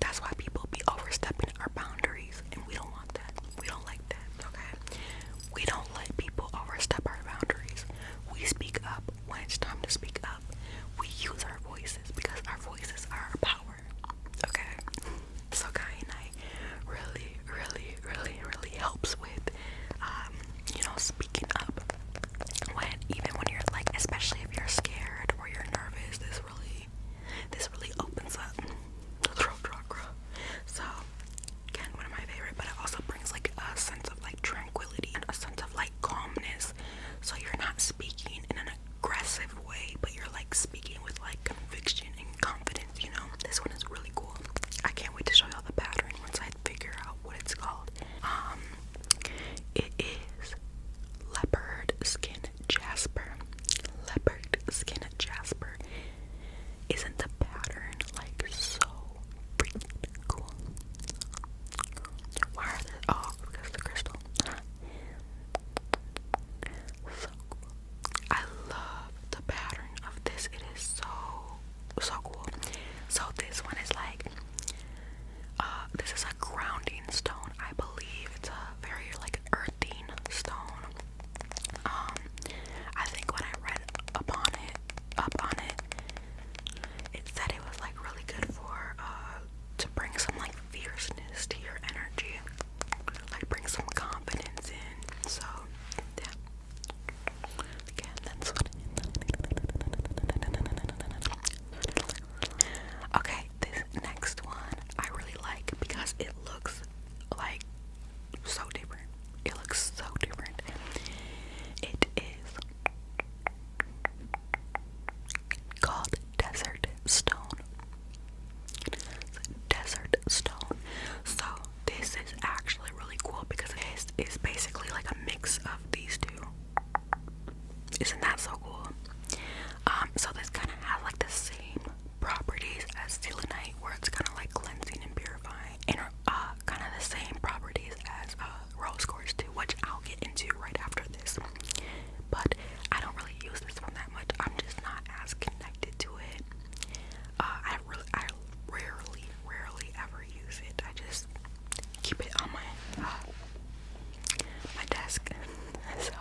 That's why people be overstepping our boundaries, and we don't want that. We don't like that, okay? We don't let people overstep our boundaries. We speak up when it's time to speak up. We use our voices because our voices are our power, okay? So Kai and I really helps with, speaking up. Even when you're like, especially if you're scared or you're nervous, this really opens up the throat chakra. So again, one of my favorite, but it also brings like a sense of like tranquility and a sense of like calmness. So you're not speaking in an aggressive way, but you're like speaking with like conviction and confidence, This one is really cool. I can't wait to show y'all the pattern once I figure out what it's called. It is leopard skin jasper. Leopard skin jasper. Isn't the pattern like so freaking cool? Why are there? Oh, because the crystal. So cool. I love the pattern of this. It is so cool. So this one is like, this is a grounding stone. I believe it's a very like earthing stone. I think when I read up on it, it said it was like really good for to bring some like fierceness to your energy, like bring some confidence in. So yeah, again, that's what. Okay, this next one I really like because it looks like so different. It looks so different. It is called Desert Stone. Desert Stone. So this is actually really cool because it is basically like a mix of these two. Isn't that so cool? So this kind of has like the same properties as selenite, where it's kind of like cleansing and purifying, and kind of the same properties as rose quartz too, which I'll get into right after this. But I don't really use this one that much. I'm just not as connected to it. I rarely ever use it. I just keep it on my desk. So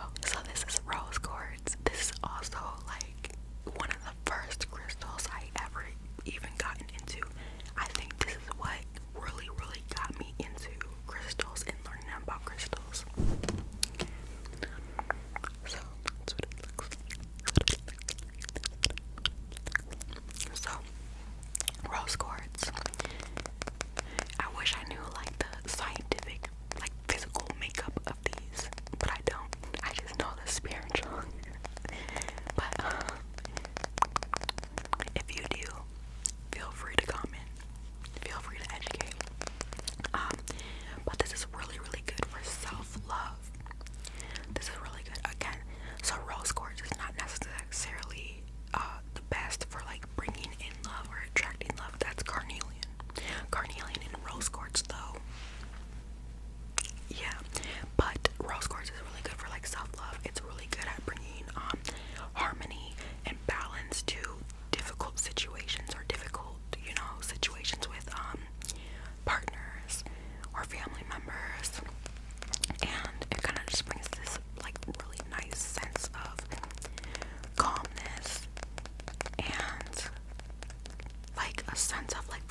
this is rose quartz. This is also like one of the first crystals I ever even gotten into. I think this is what really got me into crystals and learning about crystals. So that's what it looks like. So rose quartz. I wish I knew like the scientific, like physical makeup of these, but I don't. I just know the spiritual. But if you do, feel free to comment. Feel free to educate. But this is really good for self-love. This is really good. Again, so rose quartz is not necessarily the best for like bringing in love or attracting love. That's carnelian. Carnelian and rose quartz though. Yeah, but rose quartz is really good for like self-love. It's really good at bringing harmony and balance to difficult situations or difficult, situations with partners or family members. And it kind of just brings this like really nice sense of calmness and like a sense of like